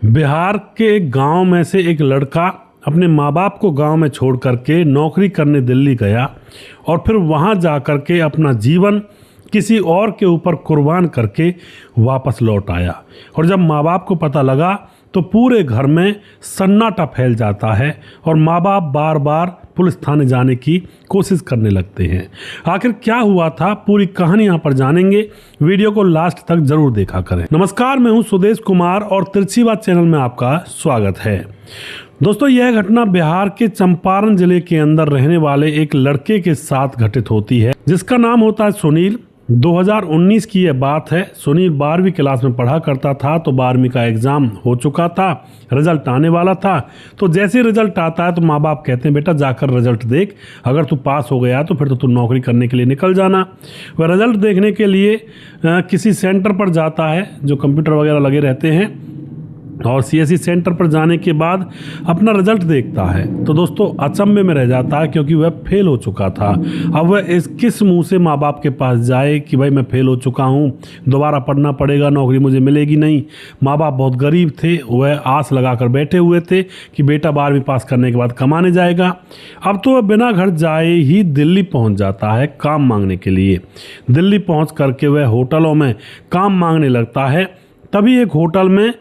बिहार के एक गांव में से एक लड़का अपने माँ बाप को गांव में छोड़ करके नौकरी करने दिल्ली गया और फिर वहां जा करके अपना जीवन किसी और के ऊपर कुर्बान करके वापस लौट आया। और जब माँ बाप को पता लगा तो पूरे घर में सन्नाटा फैल जाता है और माँ बाप बार बार पुलिस थाने जाने की कोशिश करने लगते हैं। आखिर क्या हुआ था, पूरी कहानी यहाँ पर जानेंगे। वीडियो को लास्ट तक जरूर देखा करें। नमस्कार, मैं हूँ सुदेश कुमार और तिरछी बात चैनल में आपका स्वागत है। दोस्तों, यह घटना बिहार के चंपारण जिले के अंदर रहने वाले एक लड़के के साथ घटित होती है, जिसका नाम होता है सुनील। 2019 की यह बात है। सुनील 12वीं क्लास में पढ़ा करता था, तो 12वीं का एग्ज़ाम हो चुका था, रिजल्ट आने वाला था। तो जैसे रिजल्ट आता है तो माँ बाप कहते हैं, बेटा जाकर रिजल्ट देख, अगर तू पास हो गया तो फिर तो तू नौकरी करने के लिए निकल जाना। वह रिजल्ट देखने के लिए किसी सेंटर पर जाता है जो कंप्यूटर वगैरह लगे रहते हैं, और सीएससी सेंटर पर जाने के बाद अपना रिजल्ट देखता है तो दोस्तों अचंभे में रह जाता है, क्योंकि वह फेल हो चुका था। अब वह किस मुंह से माँ बाप के पास जाए कि भाई मैं फेल हो चुका हूँ, दोबारा पढ़ना पड़ेगा, नौकरी मुझे मिलेगी नहीं। माँ बाप बहुत गरीब थे, वह आस लगा कर बैठे हुए थे कि बेटा 12वीं पास करने के बाद कमाने जाएगा। अब तो वह बिना घर जाए ही दिल्ली पहुँच जाता है काम मांगने के लिए। दिल्ली पहुँच करके वह होटलों में काम मांगने लगता है। तभी एक होटल में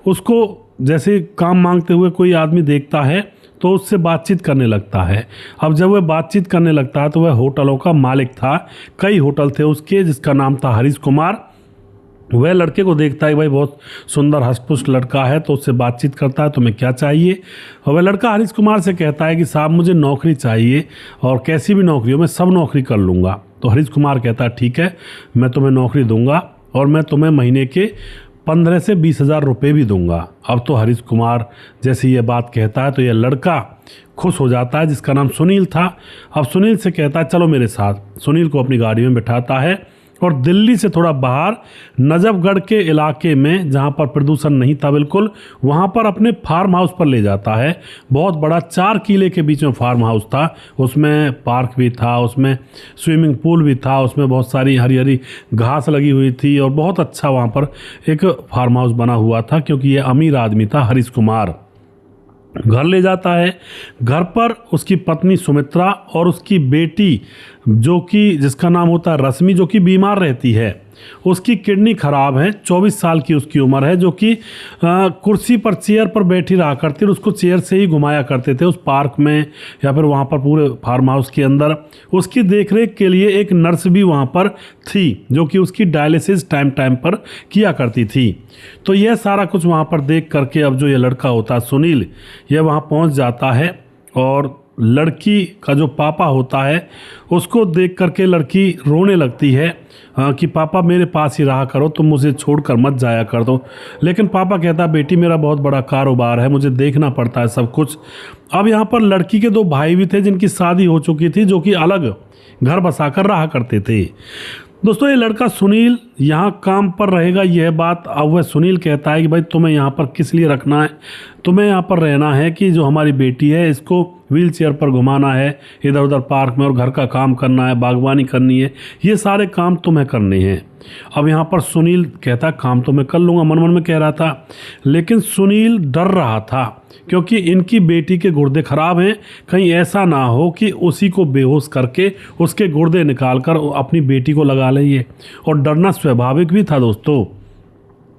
उसको जैसे काम मांगते हुए कोई आदमी देखता है तो उससे बातचीत करने लगता है। अब जब वह बातचीत करने लगता है तो वह होटलों का मालिक था। कई होटल थे उसके, जिसका नाम था हरीश कुमार। वह लड़के को देखता है, भाई बहुत सुंदर हष्टपुष्ट लड़का है, तो उससे बातचीत करता है, तुम्हें क्या चाहिए। और वह लड़का हरीश कुमार से कहता है कि साहब मुझे नौकरी चाहिए, और कैसी भी नौकरी हो, मैं सब नौकरी कर लूँगा। तो हरीश कुमार कहता है ठीक है, मैं तुम्हें नौकरी दूंगा और मैं तुम्हें महीने के 15 से 20 हज़ार रुपये भी दूंगा। अब तो हरीश कुमार जैसे ये बात कहता है तो यह लड़का खुश हो जाता है, जिसका नाम सुनील था। अब सुनील से कहता है चलो मेरे साथ। सुनील को अपनी गाड़ी में बिठाता है और दिल्ली से थोड़ा बाहर नजफगढ़ के इलाके में, जहाँ पर प्रदूषण नहीं था बिल्कुल, वहाँ पर अपने फार्म हाउस पर ले जाता है। बहुत बड़ा 4 किले के बीच में फार्म हाउस था। उसमें पार्क भी था, उसमें स्विमिंग पूल भी था, उसमें बहुत सारी हरी हरी घास लगी हुई थी और बहुत अच्छा वहाँ पर एक फार्म हाउस बना हुआ था, क्योंकि यह अमीर आदमी था हरीश कुमार। घर ले जाता है। घर पर उसकी पत्नी सुमित्रा और उसकी बेटी जिसका नाम होता है रश्मि, जो कि बीमार रहती है। उसकी किडनी खराब है, 24 साल की उसकी उम्र है, जो कि कुर्सी पर चेयर पर बैठी रहा करती और उसको चेयर से ही घुमाया करते थे उस पार्क में या फिर वहाँ पर पूरे फार्म हाउस के अंदर। उसकी देखरेख के लिए एक नर्स भी वहाँ पर थी, जो कि उसकी डायलिसिस टाइम टाइम पर किया करती थी। तो यह सारा कुछ वहाँ पर देख करके अब जो ये लड़का होता है सुनील, यह वहाँ पहुँच जाता है और लड़की का जो पापा होता है उसको देख करके लड़की रोने लगती है कि पापा मेरे पास ही रहा करो, तुम मुझे छोड़कर मत जाया कर दो। लेकिन पापा कहता बेटी मेरा बहुत बड़ा कारोबार है, मुझे देखना पड़ता है सब कुछ। अब यहाँ पर लड़की के 2 भाई भी थे जिनकी शादी हो चुकी थी, जो कि अलग घर बसाकर रहा करते थे। दोस्तों, ये लड़का सुनील यहाँ काम पर रहेगा, यह बात अब वह सुनील कहता है कि भाई तुम्हें यहाँ पर किस लिए रखना है, तुम्हें यहाँ पर रहना है कि जो हमारी बेटी है इसको व्हील चेयर पर घुमाना है इधर उधर पार्क में, और घर का काम करना है, बागवानी करनी है, ये सारे काम तुम्हें करने हैं। अब यहाँ पर सुनील कहता काम तो मैं कर लूँगा, मन मन में कह रहा था। लेकिन सुनील डर रहा था, क्योंकि इनकी बेटी के गुर्दे खराब हैं, कहीं ऐसा ना हो कि उसी को बेहोश करके उसके गुर्दे निकाल कर अपनी बेटी को लगा ले ये। और डरना स्वाभाविक भी था दोस्तों,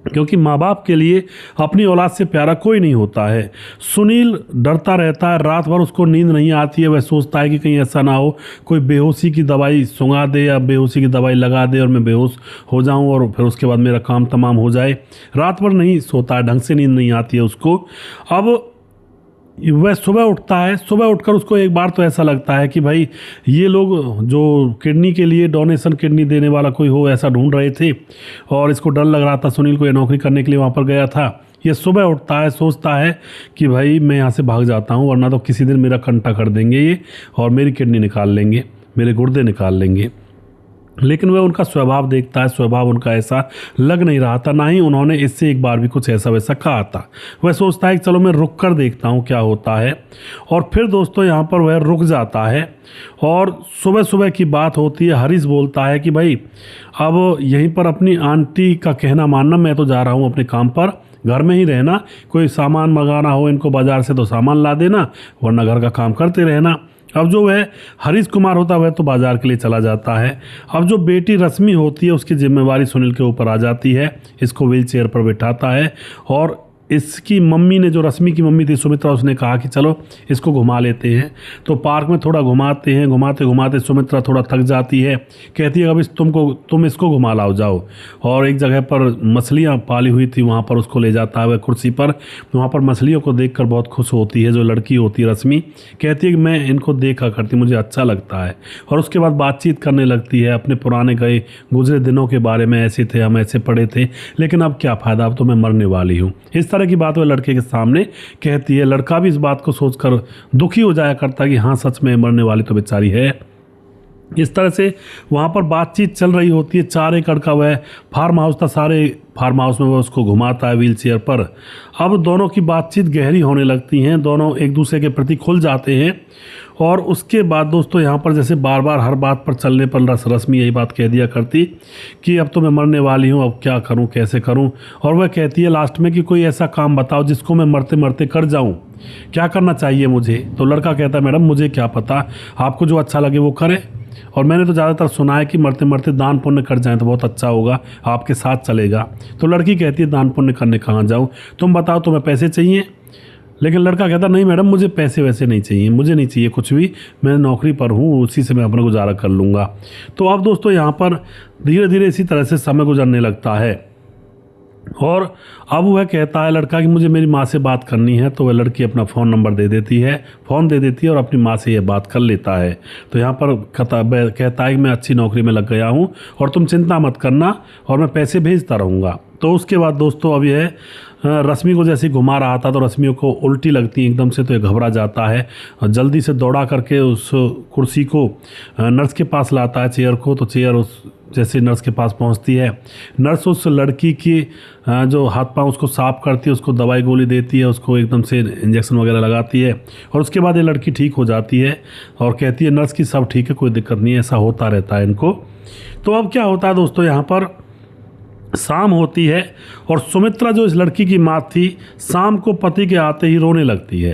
क्योंकि माँ बाप के लिए अपनी औलाद से प्यारा कोई नहीं होता है। सुनील डरता रहता है, रात भर उसको नींद नहीं आती है। वह सोचता है कि कहीं ऐसा ना हो कोई बेहोशी की दवाई सुंघा दे या बेहोशी की दवाई लगा दे और मैं बेहोश हो जाऊं और फिर उसके बाद मेरा काम तमाम हो जाए। रात भर नहीं सोता है, ढंग से नींद नहीं आती है उसको। अब वह सुबह उठता है, सुबह उठकर उसको एक बार तो ऐसा लगता है कि भाई ये लोग जो किडनी के लिए डोनेशन किडनी देने वाला कोई हो ऐसा ढूंढ रहे थे, और इसको डर लग रहा था सुनील को, ये नौकरी करने के लिए वहाँ पर गया था। ये सुबह उठता है, सोचता है कि भाई मैं यहाँ से भाग जाता हूँ, वरना तो किसी दिन मेरा कंटा कर देंगे ये और मेरी किडनी निकाल लेंगे, मेरे गुर्दे निकाल लेंगे। लेकिन वह उनका स्वभाव देखता है, स्वभाव उनका ऐसा लग नहीं रहा था, ना ही उन्होंने इससे एक बार भी कुछ ऐसा वैसा कहा था। वह सोचता है कि चलो मैं रुक कर देखता हूँ क्या होता है। और फिर दोस्तों यहाँ पर वह रुक जाता है और सुबह सुबह की बात होती है। हरीश बोलता है कि भाई अब यहीं पर अपनी आंटी का कहना मानना, मैं तो जा रहा हूँ अपने काम पर, घर में ही रहना, कोई सामान मंगाना हो इनको बाज़ार से तो सामान ला देना, वरना घर का काम करते रहना। अब जो है हरीश कुमार होता है वह तो बाज़ार के लिए चला जाता है। अब जो बेटी रश्मि होती है उसकी जिम्मेवारी सुनील के ऊपर आ जाती है, इसको व्हील चेयर पर बिठाता है। और इसकी मम्मी ने, जो रश्मि की मम्मी थी सुमित्रा, उसने कहा कि चलो इसको घुमा लेते हैं। तो पार्क में थोड़ा घुमाते हैं, घुमाते घुमाते सुमित्रा थोड़ा थक जाती है, कहती है अब तुम इसको घुमा लाओ जाओ। और एक जगह पर मछलियाँ पाली हुई थी, वहाँ पर उसको ले जाता है वह कुर्सी पर। वहाँ पर मछलियों को देखकर बहुत खुश होती है जो लड़की होती है रश्मि, कहती है कि मैं इनको देखा करती, मुझे अच्छा लगता है। और उसके बाद बातचीत करने लगती है अपने पुराने गए गुजरे दिनों के बारे में, ऐसे थे हम, ऐसे पढ़े थे, लेकिन अब क्या फ़ायदा, अब तो मैं मरने वाली हूँ। इस तरह की बात वह लड़के के सामने कहती है। लड़का भी इस बात को सोचकर दुखी हो जाया करता है कि हाँ सच में मरने वाली तो बेचारी है। इस तरह से वहाँ पर बातचीत चल रही होती है। 4 एकड़ का वह फार्म हाउस था, सारे फार्म हाउस में वह उसको घुमाता है व्हील चेयर पर। अब दोनों की बातचीत गहरी होने लगती हैं, दोनों एक दूसरे के प्रति खुल जाते हैं। और उसके बाद दोस्तों यहाँ पर जैसे बार बार हर बात पर चलने पर रश्मि यही बात कह दिया करती कि अब तो मैं मरने वाली हूँ, अब क्या करूँ, कैसे करूँ। और वह कहती है लास्ट में कि कोई ऐसा काम बताओ जिसको मैं मरते मरते कर जाऊँ, क्या करना चाहिए मुझे। तो लड़का कहता है मैडम मुझे क्या पता, आपको जो अच्छा लगे वो करें, और मैंने तो ज़्यादातर सुना है कि मरते मरते दान पुण्य कर जाएं तो बहुत अच्छा होगा, आपके साथ चलेगा। तो लड़की कहती है दान पुण्य करने कहाँ जाऊँ, तुम बताओ तुम्हें पैसे चाहिए। लेकिन लड़का कहता नहीं मैडम मुझे पैसे वैसे नहीं चाहिए, मुझे नहीं चाहिए कुछ भी, मैं नौकरी पर हूँ, उसी से मैं अपना गुजारा कर लूँगा। तो अब दोस्तों यहाँ पर धीरे धीरे इसी तरह से समय गुजरने लगता है। और अब वह कहता है लड़का कि मुझे मेरी माँ से बात करनी है। तो वह लड़की अपना फ़ोन नंबर दे देती है, फ़ोन दे देती है और अपनी माँ से यह बात कर लेता है। तो यहाँ पर कहता है कि मैं अच्छी नौकरी में लग गया हूँ और तुम चिंता मत करना और मैं पैसे भेजता रहूँगा। तो उसके बाद दोस्तों अब यह रश्मि को जैसे घुमा रहा था तो रश्मि को उल्टी लगती है एकदम से, तो ये घबरा जाता है और जल्दी से दौड़ा करके उस कुर्सी को नर्स के पास लाता है, चेयर को। तो चेयर उस जैसे नर्स के पास पहुंचती है, नर्स उस लड़की की जो हाथ पांव उसको साफ करती है, उसको दवाई गोली देती है, उसको एकदम से इंजेक्शन वगैरह लगाती है। और उसके बाद ये लड़की ठीक हो जाती है और कहती है नर्स की सब ठीक है, कोई दिक्कत नहीं है, ऐसा होता रहता है इनको। तो अब क्या होता है दोस्तों, यहाँ पर शाम होती है और सुमित्रा जो इस लड़की की माँ थी, शाम को पति के आते ही रोने लगती है,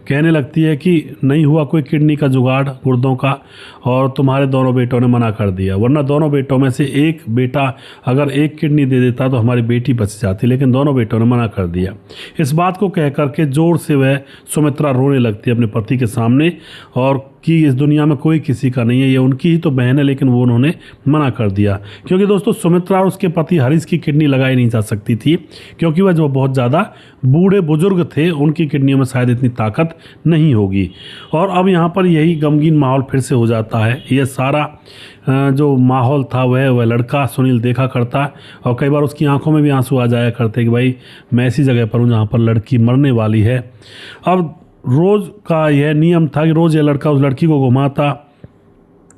कहने लगती है कि नहीं हुआ कोई किडनी का जुगाड़ गुर्दों का, और तुम्हारे दोनों बेटों ने मना कर दिया, वरना दोनों बेटों में से एक बेटा अगर एक किडनी दे देता तो हमारी बेटी बच जाती, लेकिन दोनों बेटों ने मना कर दिया। इस बात को कह करके जोर से वह सुमित्रा रोने लगती है अपने पति के सामने, और कि इस दुनिया में कोई किसी का नहीं है, ये उनकी ही तो बहन है, लेकिन वो उन्होंने मना कर दिया। क्योंकि दोस्तों सुमित्रा और उसके पति हरीश की किडनी लगाई नहीं जा सकती थी, क्योंकि वह जो बहुत ज़्यादा बूढ़े बुजुर्ग थे, उनकी किडनियों में शायद इतनी ताकत नहीं होगी। और अब यहाँ पर यही गमगीन माहौल फिर से हो जाता है। यह सारा जो माहौल था वह लड़का सुनील देखा करता, और कई बार उसकी आंखों में भी आंसू आ जाया करते कि भाई मैं ऐसी जगह पर हूँ जहाँ पर लड़की मरने वाली है। अब रोज़ का यह नियम था कि रोज़ ये लड़का उस लड़की को घुमाता।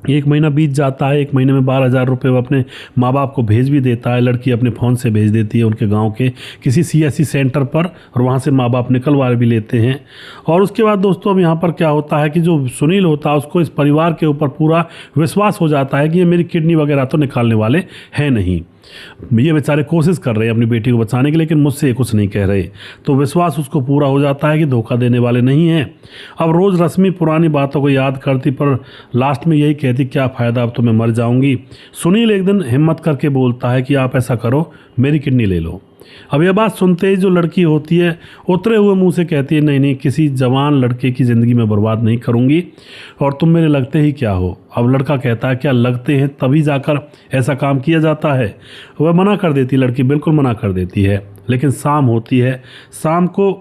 1 महीना बीत जाता है, 1 महीने में 12,000 रुपये वो अपने माँ बाप को भेज भी देता है। लड़की अपने फ़ोन से भेज देती है उनके गांव के किसी CSC सेंटर पर, और वहाँ से माँ बाप निकलवा भी लेते हैं। और उसके बाद दोस्तों अब यहाँ पर क्या होता है कि जो सुनील होता है उसको इस परिवार के ऊपर पूरा विश्वास हो जाता है कि ये मेरी किडनी वगैरह तो निकालने वाले हैं नहीं, ये बेचारे कोशिश कर रहे हैं अपनी बेटी को बचाने की, लेकिन मुझसे कुछ नहीं कह रहे। तो विश्वास उसको पूरा हो जाता है कि धोखा देने वाले नहीं हैं। अब रोज़ रश्मि पुरानी बातों को याद करती, पर लास्ट में यही कहती क्या फ़ायदा, अब तो मैं मर जाऊंगी। सुनील एक दिन हिम्मत करके बोलता है कि आप ऐसा करो, मेरी किडनी ले लो। अब यह बात सुनते ही जो लड़की होती है उतरे हुए मुंह से कहती है नहीं नहीं, किसी जवान लड़के की ज़िंदगी में बर्बाद नहीं करूंगी, और तुम मेरे लगते ही क्या हो। अब लड़का कहता है क्या लगते हैं तभी जाकर ऐसा काम किया जाता है। वह मना कर देती, लड़की बिल्कुल मना कर देती है। लेकिन शाम होती है, शाम को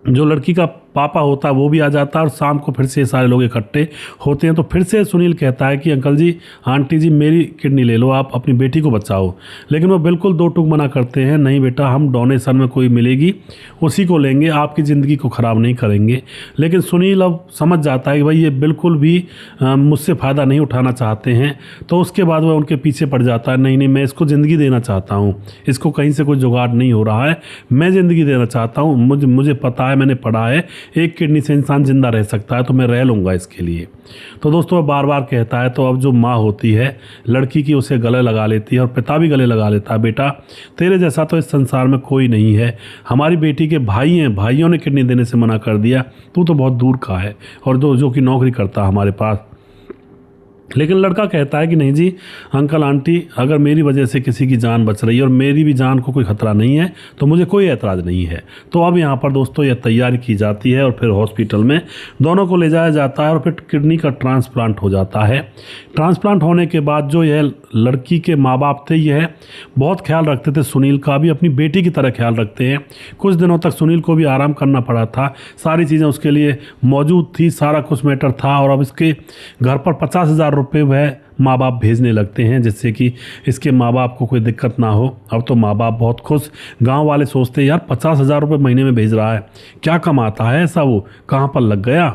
जो लड़की का पापा होता है वो भी आ जाता है, और शाम को फिर से सारे लोग इकट्ठे होते हैं। तो फिर से सुनील कहता है कि अंकल जी, आंटी जी, मेरी किडनी ले लो, आप अपनी बेटी को बचाओ। लेकिन वो बिल्कुल 2 टूक मना करते हैं, नहीं बेटा, हम डोनेशन में कोई मिलेगी उसी को लेंगे, आपकी ज़िंदगी को ख़राब नहीं करेंगे। लेकिन सुनील अब समझ जाता है कि भाई ये बिल्कुल भी मुझसे फ़ायदा नहीं उठाना चाहते हैं। तो उसके बाद वह उनके पीछे पड़ जाता है, नहीं नहीं, मैं इसको ज़िंदगी देना चाहता हूँ, इसको कहीं से कोई जुगाड़ नहीं हो रहा है, मैं ज़िंदगी देना चाहता हूँ। मुझे पता है, मैंने पढ़ा है एक किडनी से इंसान जिंदा रह सकता है तो मैं रह लूँगा इसके लिए। तो दोस्तों वह बार बार कहता है। तो अब जो माँ होती है लड़की की उसे गले लगा लेती है और पिता भी गले लगा लेता है, बेटा तेरे जैसा तो इस संसार में कोई नहीं है, हमारी बेटी के भाई हैं, भाइयों ने किडनी देने से मना कर दिया, तू तो बहुत दूर का है और जो कि नौकरी करता हमारे पास। लेकिन लड़का कहता है कि नहीं जी अंकल आंटी, अगर मेरी वजह से किसी की जान बच रही है और मेरी भी जान को कोई खतरा नहीं है तो मुझे कोई ऐतराज़ नहीं है। तो अब यहाँ पर दोस्तों यह तैयारी की जाती है और फिर हॉस्पिटल में दोनों को ले जाया जाता है और फिर किडनी का ट्रांसप्लांट हो जाता है। ट्रांसप्लांट होने के बाद जो यह लड़की के माँ बाप थे यह बहुत ख्याल रखते थे, सुनील का भी अपनी बेटी की तरह ख्याल रखते हैं। कुछ दिनों तक सुनील को भी आराम करना पड़ा था, सारी चीज़ें उसके लिए मौजूद थी, सारा कुछ मैटर था। और अब इसके घर पर 50,000 रुपये वह माँ बाप भेजने लगते हैं जिससे कि इसके माँ बाप को कोई दिक्कत ना हो। अब तो माँ बाप बहुत खुश, गांव वाले सोचते हैं यार 50,000 रुपये महीने में भेज रहा है, क्या कमाता है ऐसा, वो कहाँ पर लग गया।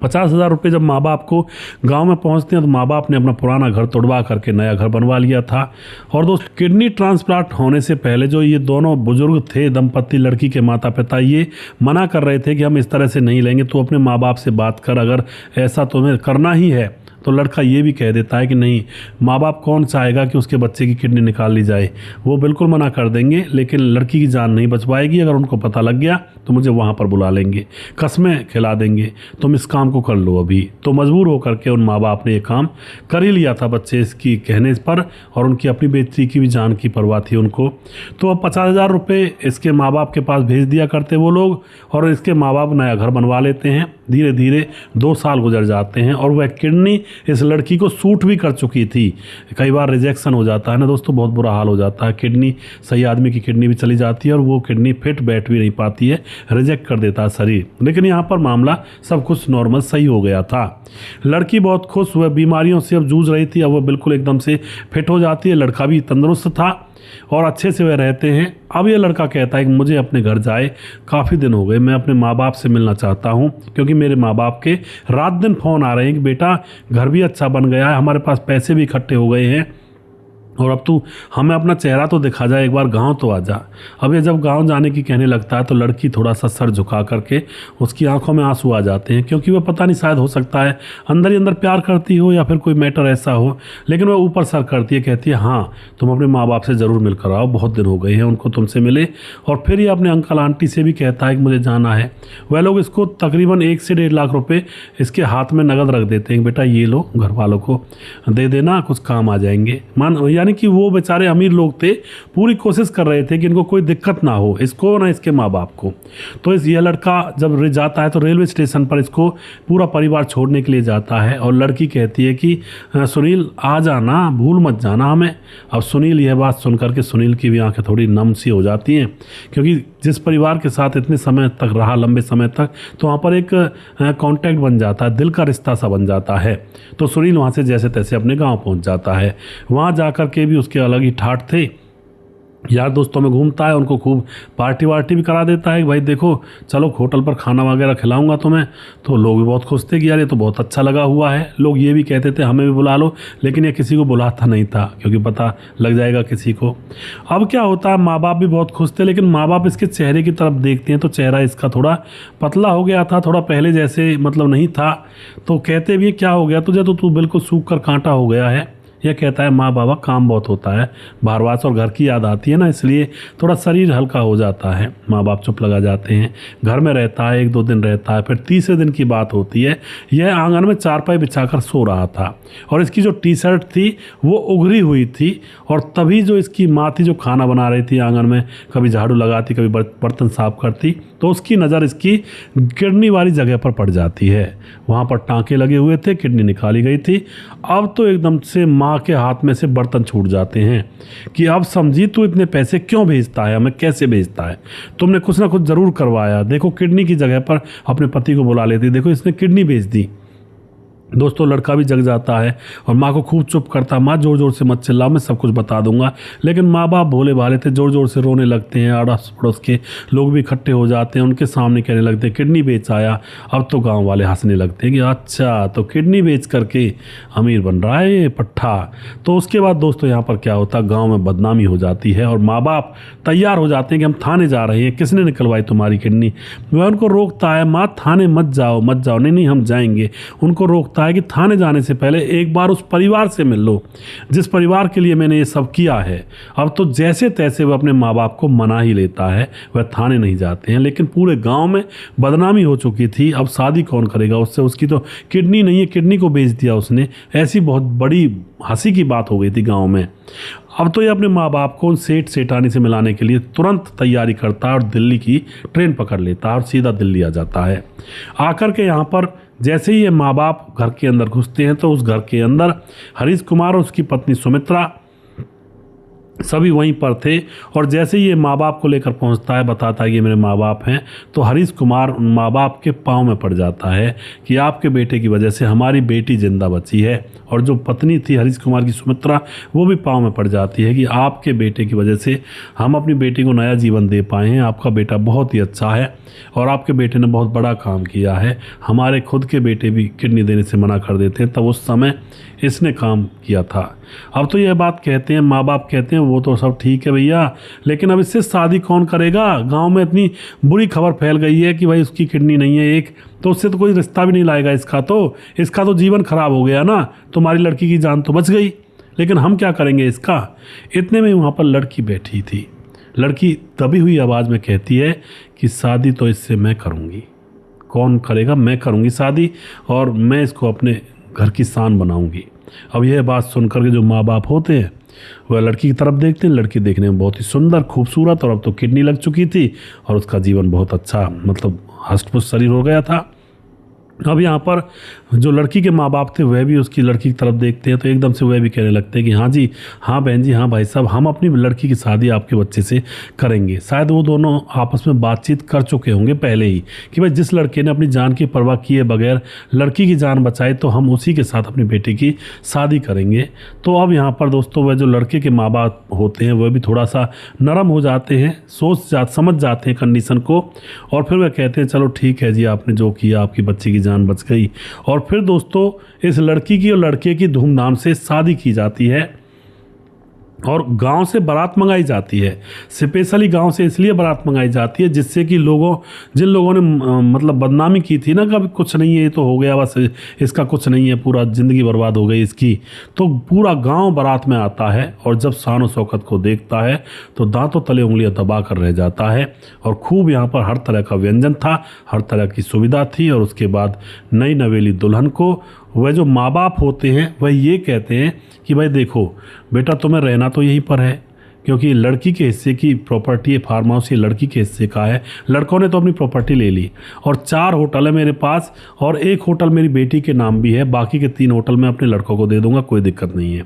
50,000 रुपये जब माँ बाप को गांव में पहुंचते हैं तो माँ बाप ने अपना पुराना घर तोड़वा करके नया घर बनवा लिया था। और दोस्त किडनी ट्रांसप्लांट होने से पहले जो ये दोनों बुजुर्ग थे दंपत्ति, लड़की के माता पिता, ये मना कर रहे थे कि हम इस तरह से नहीं लेंगे, तो अपने माँ बाप से बात कर, अगर ऐसा तुम्हें करना ही है। तो लड़का ये भी कह देता है कि नहीं, माँ बाप कौन चाहेगा कि उसके बच्चे की किडनी निकाल ली जाए, वो बिल्कुल मना कर देंगे, लेकिन लड़की की जान नहीं बच पाएगी। अगर उनको पता लग गया तो मुझे वहाँ पर बुला लेंगे, कस्में खिला देंगे, तुम इस काम को कर लो अभी। तो मजबूर होकर के उन माँ बाप ने ये काम कर ही लिया था बच्चे इसकी कहने पर, और उनकी अपनी बेटी की भी जान की परवाह थी उनको। तो अब 50,000 रुपये इसके माँ बाप के पास भेज दिया करते वो लोग, और इसके माँ बाप नया घर बनवा लेते हैं। धीरे धीरे 2 साल गुजर जाते हैं और वह किडनी इस लड़की को सूट भी कर चुकी थी। कई बार रिजेक्शन हो जाता है ना दोस्तों, बहुत बुरा हाल हो जाता है, किडनी सही आदमी की किडनी भी चली जाती है और वो किडनी फिट बैठ भी नहीं पाती है, रिजेक्ट कर देता है शरीर। लेकिन यहाँ पर मामला सब कुछ नॉर्मल सही हो गया था। लड़की बहुत खुश, वह बीमारियों से अब जूझ रही थी, अब वह बिल्कुल एकदम से फिट हो जाती है। लड़का भी तंदुरुस्त था और अच्छे से वह रहते हैं। अब ये लड़का कहता है कि मुझे अपने घर जाए, काफ़ी दिन हो गए, मैं अपने माँ बाप से मिलना चाहता हूँ, क्योंकि मेरे माँ बाप के रात दिन फ़ोन आ रहे हैं कि बेटा घर भी अच्छा बन गया है, हमारे पास पैसे भी इकट्ठे हो गए हैं, और अब तू हमें अपना चेहरा तो दिखा जा, एक बार गांव तो आ जा। अब ये जब गांव जाने की कहने लगता है तो लड़की थोड़ा सा सर झुका करके, उसकी आंखों में आंसू आ जाते हैं, क्योंकि वह पता नहीं, शायद हो सकता है अंदर ही अंदर प्यार करती हो या फिर कोई मैटर ऐसा हो, लेकिन वह ऊपर सर करती है, कहती है हाँ तुम अपने माँ बाप से ज़रूर मिलकर आओ, बहुत दिन हो गए हैं उनको तुमसे मिले। और फिर ये अपने अंकल आंटी से भी कहता है कि मुझे जाना है। वह लोग इसको तकरीबन 1 से 1.5 लाख रुपये इसके हाथ में नगद रख देते हैं, बेटा ये लो, घर वालों को दे देना, कुछ काम आ जाएंगे। यानी कि वो बेचारे अमीर लोग थे, पूरी कोशिश कर रहे थे कि इनको कोई दिक्कत ना हो, इसको ना इसके माँ बाप को। तो ये लड़का जब जाता है तो रेलवे स्टेशन पर इसको पूरा परिवार छोड़ने के लिए जाता है, और लड़की कहती है कि सुनील आ जाना, भूल मत जाना हमें। अब सुनील यह बात सुन करके सुनील की भी आंखें थोड़ी नम सी हो जाती हैं, क्योंकि जिस परिवार के साथ इतने समय तक रहा, लंबे समय तक, तो वहाँ पर एक कांटेक्ट बन जाता है, दिल का रिश्ता सा बन जाता है। तो सुनील वहाँ से जैसे तैसे अपने गांव पहुँच जाता है। वहाँ जाकर के भी उसके अलग ही ठाठ थे, यार दोस्तों में घूमता है, उनको खूब पार्टी वार्टी भी करा देता है कि भाई देखो चलो होटल पर खाना वगैरह खिलाऊंगा तुम्हें। तो लोग भी बहुत खुश थे कि यार ये तो बहुत अच्छा लगा हुआ है। लोग ये भी कहते थे हमें भी बुला लो, लेकिन ये किसी को बुलाता नहीं था क्योंकि पता लग जाएगा किसी को। अब क्या होता है, माँ बाप भी बहुत खुश थे, लेकिन माँ बाप इसके चेहरे की तरफ देखते हैं तो चेहरा इसका थोड़ा पतला हो गया था, थोड़ा पहले जैसे मतलब नहीं था। तो कहते भी क्या हो गया तुझे, तो तू बिल्कुल सूख कर कांटा हो गया है। यह कहता है माँ बाबा काम बहुत होता है, भारवास और घर की याद आती है ना, इसलिए थोड़ा शरीर हल्का हो जाता है। माँ बाप चुप लगा जाते हैं। घर में रहता है, 1-2 दिन रहता है, फिर तीसरे दिन की बात होती है, यह आंगन में चारपाई बिछाकर सो रहा था और इसकी जो टी शर्ट थी वो उघरी हुई थी, और तभी जो इसकी माँ थी जो खाना बना रही थी आंगन में, कभी झाड़ू लगाती कभी बर्तन साफ करती, तो उसकी नज़र इसकी किडनी वाली जगह पर पड़ जाती है। वहाँ पर टाँके लगे हुए थे, किडनी निकाली गई थी। अब तो एकदम से माँ के हाथ में से बर्तन छूट जाते हैं कि अब समझी तू इतने पैसे क्यों भेजता है, हमें कैसे भेजता है, तुमने कुछ ना कुछ ज़रूर करवाया। देखो किडनी की जगह पर अपने पति को बुला लेती, देखो इसने किडनी भेज दी। दोस्तों लड़का भी जग जाता है और माँ को खूब चुप करता है, माँ ज़ोर ज़ोर से मत चिल्लाओ, मैं सब कुछ बता दूंगा। लेकिन माँ बाप भोले भाले थे, ज़ोर ज़ोर से रोने लगते हैं। अड़ोस पड़ोस के लोग भी इकट्ठे हो जाते हैं, उनके सामने कहने लगते हैं किडनी बेच आया। अब तो गांव वाले हंसने लगते हैं कि अच्छा तो किडनी बेच करके अमीर बन रहा है ये पट्ठा। तो उसके बाद दोस्तों यहाँ पर क्या होता है, गाँव में बदनामी हो जाती है और माँ बाप तैयार हो जाते हैं कि हम थाने जा रहे हैं, किसने निकलवाई तुम्हारी किडनी। वह उनको रोकता है, माँ थाने मत जाओ मत जाओ, नहीं नहीं हम जाएंगे। उनको रोकता है कि थाने जाने से पहले एक बार उस परिवार से मिल लो जिस परिवार के लिए मैंने ये सब किया है। अब तो जैसे तैसे वह अपने माँ बाप को मना ही लेता है, वह थाने नहीं जाते हैं। लेकिन पूरे गांव में बदनामी हो चुकी थी, अब शादी कौन करेगा उससे, उसकी तो किडनी नहीं है, किडनी को बेच दिया उसने। ऐसी बहुत बड़ी हंसी की बात हो गई थी गाँव में। अब तो ये अपने माँ बाप को उन सेठ सेठानी से मिलाने के लिए तुरंत तैयारी करता है और दिल्ली की ट्रेन पकड़ लेता है और सीधा दिल्ली आ जाता है। आकर के यहाँ पर जैसे ही ये माँ बाप घर के अंदर घुसते हैं तो उस घर के अंदर हरीश कुमार और उसकी पत्नी सुमित्रा सभी वहीं पर थे। और जैसे ही ये माँ बाप को लेकर पहुंचता है, बताता है कि ये मेरे माँ बाप हैं, तो हरीश कुमार उन माँ बाप के पाँव में पड़ जाता है कि आपके बेटे की वजह से हमारी बेटी जिंदा बची है। और जो पत्नी थी हरीश कुमार की सुमित्रा, वो भी पाँव में पड़ जाती है कि आपके बेटे की वजह से हम अपनी बेटी को नया जीवन दे पाए हैं। आपका बेटा बहुत ही अच्छा है और आपके बेटे ने बहुत बड़ा काम किया है। हमारे खुद के बेटे भी किडनी देने से मना कर देते हैं, तब उस समय इसने काम किया था। अब तो यह बात कहते हैं माँ बाप, कहते हैं वो तो सब ठीक है भैया, लेकिन अब इससे शादी कौन करेगा। गांव में इतनी बुरी खबर फैल गई है कि भाई उसकी किडनी नहीं है एक, तो उससे तो कोई रिश्ता भी नहीं लाएगा इसका तो जीवन खराब हो गया ना, तुम्हारी लड़की की जान तो बच गई, लेकिन हम क्या करेंगे इसका। इतने में वहाँ पर लड़की बैठी थी। लड़की दबी हुई आवाज़ में कहती है कि शादी तो इससे मैं करूँगी। कौन करेगा, मैं करूँगी शादी, और मैं इसको अपने घर की शान बनाऊंगी। अब यह बात सुनकर के जो माँ बाप होते हैं वह लड़की की तरफ देखते हैं। लड़की देखने में बहुत ही सुंदर खूबसूरत, और अब तो किडनी लग चुकी थी और उसका जीवन बहुत अच्छा, मतलब हष्ट-पुष्ट शरीर हो गया था। अब यहाँ पर जो लड़की के माँ बाप थे वह भी उसकी लड़की की तरफ देखते हैं, तो एकदम से वह भी कहने लगते हैं कि हाँ जी, हाँ बहन जी, हाँ भाई साहब, हम अपनी लड़की की शादी आपके बच्चे से करेंगे। शायद वो दोनों आपस में बातचीत कर चुके होंगे पहले ही कि भाई जिस लड़के ने अपनी जान की परवाह किए बगैर लड़की की जान बचाई, तो हम उसी के साथ अपनी बेटी की शादी करेंगे। तो अब यहाँ पर दोस्तों वह जो लड़के के माँ बाप होते हैं वह भी थोड़ा सा नरम हो जाते हैं, समझ जाते हैं कंडीशन को, और फिर वह कहते हैं चलो ठीक है जी, आपने जो किया, आपकी बच्ची की जान बच गई। और फिर दोस्तों इस लड़की की और लड़के की धूमधाम से शादी की जाती है और गांव से बारात मंगाई जाती है। स्पेशली गांव से इसलिए बारात मंगाई जाती है जिससे कि जिन लोगों ने मतलब बदनामी की थी ना, कभी कुछ नहीं है ये तो हो गया, बस इसका कुछ नहीं है, पूरा ज़िंदगी बर्बाद हो गई इसकी, तो पूरा गांव बारात में आता है। और जब शान शौकत को देखता है तो दांतों तले उंगलियां दबा कर रह जाता है। और खूब यहाँ पर हर तरह का व्यंजन था, हर तरह की सुविधा थी। और उसके बाद नई नवेली दुल्हन को वह जो माँ बाप होते हैं वह ये कहते हैं कि भाई देखो बेटा, तुम्हें रहना तो यहीं पर है, क्योंकि लड़की के हिस्से की प्रॉपर्टी है, फार्म हाउस ये लड़की के हिस्से का है। लड़कों ने तो अपनी प्रॉपर्टी ले ली, और 4 होटल है मेरे पास, और 1 होटल मेरी बेटी के नाम भी है, बाकी के 3 होटल मैं अपने लड़कों को दे दूंगा, कोई दिक्कत नहीं है।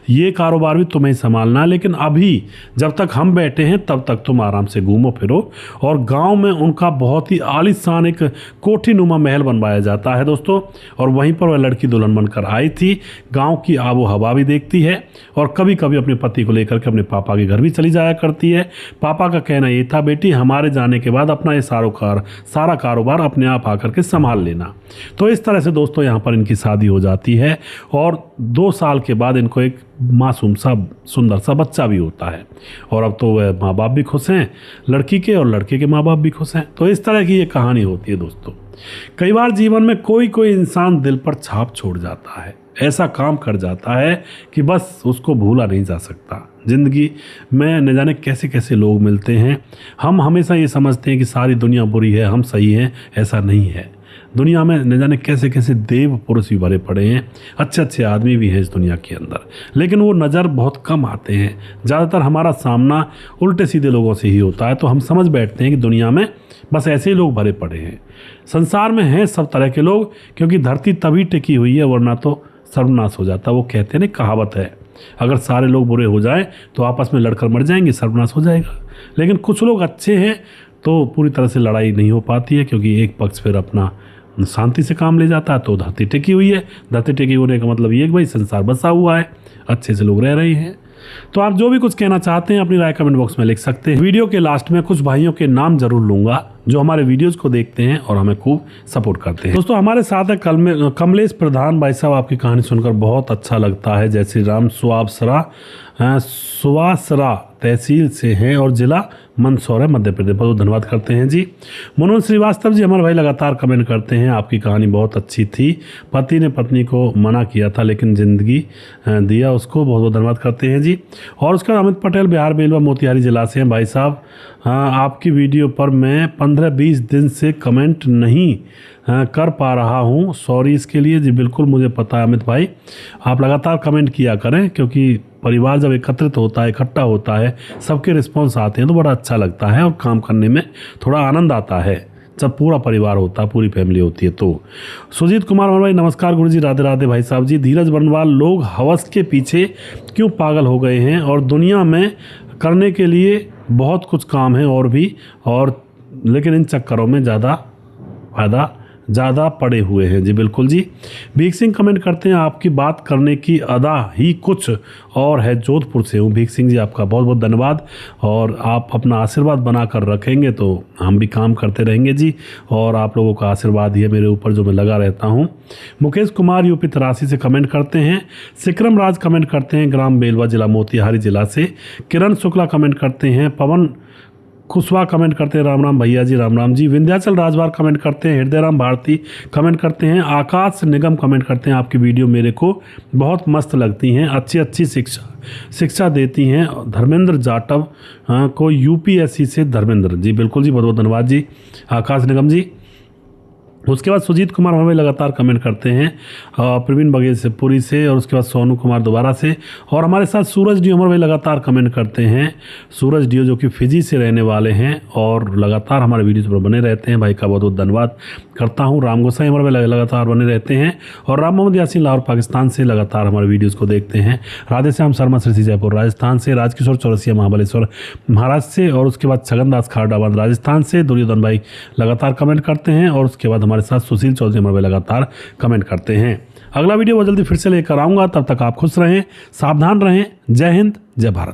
ये कारोबार भी तुम्हें संभालना है, लेकिन अभी जब तक हम बैठे हैं तब तक तुम आराम से घूमो फिरो। और गाँव में उनका बहुत ही आलीशान एक कोठीनुमा महल बनवाया जाता है दोस्तों, और वहीं पर वह लड़की दुल्हन बनकर आई थी। गाँव की आबो हवा भी देखती है, और कभी कभी अपने पति को लेकर के अपने पापा घर भी चली जाया करती है। पापा का कहना ये था, बेटी हमारे जाने के बाद अपना ये सारा कारोबार अपने आप आकर के संभाल लेना। तो इस तरह से दोस्तों यहाँ पर इनकी शादी हो जाती है, और 2 साल के बाद इनको एक मासूम सा सुंदर सा बच्चा भी होता है। और अब तो वह माँ बाप भी खुश हैं लड़की के, और लड़के के माँ बाप भी खुश हैं। तो इस तरह की ये कहानी होती है दोस्तों। कई बार जीवन में कोई इंसान दिल पर छाप छोड़ जाता है, ऐसा काम कर जाता है कि बस उसको भूला नहीं जा सकता। ज़िंदगी में न जाने कैसे कैसे लोग मिलते हैं। हम हमेशा ये समझते हैं कि सारी दुनिया बुरी है, हम सही हैं, ऐसा नहीं है। दुनिया में न जाने कैसे कैसे देव पुरुष भी भरे पड़े हैं, अच्छे अच्छे आदमी भी हैं इस दुनिया के अंदर, लेकिन वो नज़र बहुत कम आते हैं। ज़्यादातर हमारा सामना उल्टे सीधे लोगों से ही होता है, तो हम समझ बैठते हैं कि दुनिया में बस ऐसे ही लोग भरे पड़े हैं। संसार में हैं सब तरह के लोग, क्योंकि धरती तभी टिकी हुई है, वरना तो सर्वनाश हो जाता। वो कहते हैं ना, कहावत है, अगर सारे लोग बुरे हो जाएं तो आपस में लड़कर मर जाएंगे, सर्वनाश हो जाएगा। लेकिन कुछ लोग अच्छे हैं तो पूरी तरह से लड़ाई नहीं हो पाती है, क्योंकि एक पक्ष फिर अपना शांति से काम ले जाता है तो धरती टिकी हुई है। धरती टिकी होने का मतलब ये है कि भाई संसार बसा हुआ है, अच्छे से लोग रह रहे हैं। तो आप जो भी कुछ कहना चाहते हैं अपनी राय कमेंट बॉक्स में लिख सकते हैं। वीडियो के लास्ट में कुछ भाइयों के नाम जरूर लूंगा जो हमारे वीडियोस को देखते हैं और हमें खूब सपोर्ट करते हैं। दोस्तों हमारे साथ है कमलेश प्रधान भाई साहब। आपकी कहानी सुनकर बहुत अच्छा लगता है। जय श्री राम। सुवासरा तहसील से हैं और जिला मंदसौर है, मध्य प्रदेश। बहुत धन्यवाद करते हैं जी। मनोज श्रीवास्तव जी हमारे भाई लगातार कमेंट करते हैं। आपकी कहानी बहुत अच्छी थी। पति ने पत्नी को मना किया था लेकिन जिंदगी दिया उसको। बहुत बहुत धन्यवाद करते हैं जी। और उसका अमित पटेल बिहार बेलवा मोतिहारी जिला से हैं। भाई साहब आपकी वीडियो पर मैं 15-20 दिन से कमेंट नहीं कर पा रहा हूँ, सॉरी इसके लिए जी। बिल्कुल मुझे पता है अमित भाई, आप लगातार कमेंट किया करें क्योंकि परिवार जब एकत्रित होता है, इकट्ठा होता है, सबके रिस्पॉन्स आते हैं तो बड़ा अच्छा लगता है और काम करने में थोड़ा आनंद आता है जब पूरा परिवार होता है, पूरी फैमिली होती है। तो सुजीत कुमार भाई नमस्कार गुरु जी, राधे राधे भाई साहब जी। धीरज बनवाल लोग हवस के पीछे क्यों पागल हो गए हैं और दुनिया में करने के लिए बहुत कुछ काम है और भी, और लेकिन इन चक्करों में ज़्यादा पड़े हुए हैं जी। बिल्कुल जी। भीख सिंह कमेंट करते हैं आपकी बात करने की अदा ही कुछ और है। जोधपुर से हूँ भीख सिंह जी, आपका बहुत बहुत धन्यवाद। और आप अपना आशीर्वाद बना कर रखेंगे तो हम भी काम करते रहेंगे जी। और आप लोगों का आशीर्वाद ही है मेरे ऊपर जो मैं लगा रहता हूँ। मुकेश कुमार यूपी 83 से कमेंट करते हैं। सिक्रम राज कमेंट करते हैं ग्राम बेलवा जिला मोतिहारी जिला से। किरण शुक्ला कमेंट करते हैं। पवन कुशवाहा कमेंट करते हैं राम राम भैया जी, राम राम जी। विंध्याचल राजवार कमेंट करते हैं। हृदय राम भारती कमेंट करते हैं। आकाश निगम कमेंट करते हैं आपकी वीडियो मेरे को बहुत मस्त लगती हैं, अच्छी शिक्षा देती हैं। धर्मेंद्र जाटव को UPSC से धर्मेंद्र जी। बिल्कुल जी, बहुत बहुत धन्यवाद जी आकाश निगम जी। उसके बाद सुजीत कुमार हमें लगातार कमेंट करते हैं प्रवीण बघेल से पुरी से। और उसके बाद सोनू कुमार दोबारा से। और हमारे साथ सूरज डियो हमारे भाई लगातार कमेंट करते हैं। सूरज डियो जो कि फिजी से रहने वाले हैं और लगातार हमारे वीडियोज़ पर बने रहते हैं, भाई का बहुत बहुत धन्यवाद करता हूं। राम गोसाई हमारे भाई लगातार बने रहते हैं। और राम मोहम्मद यासीन लाहौर पाकिस्तान से लगातार हमारे वीडियोज़ को देखते हैं। राधे श्याम शर्मा श्री जयपुर राजस्थान से। राजकिशोर चौरसिया महाबलेश्वर महाराष्ट्र से। और उसके बाद छगनदास खारडाबाद राजस्थान से। दुर्योधन भाई लगातार कमेंट करते हैं। और उसके बाद हमारे साथ सुशील चौधरी हमारे लगातार कमेंट करते हैं। अगला वीडियो बहुत जल्दी फिर से लेकर आऊँगा, तब तक आप खुश रहें, सावधान रहें। जय हिंद, जय भारत।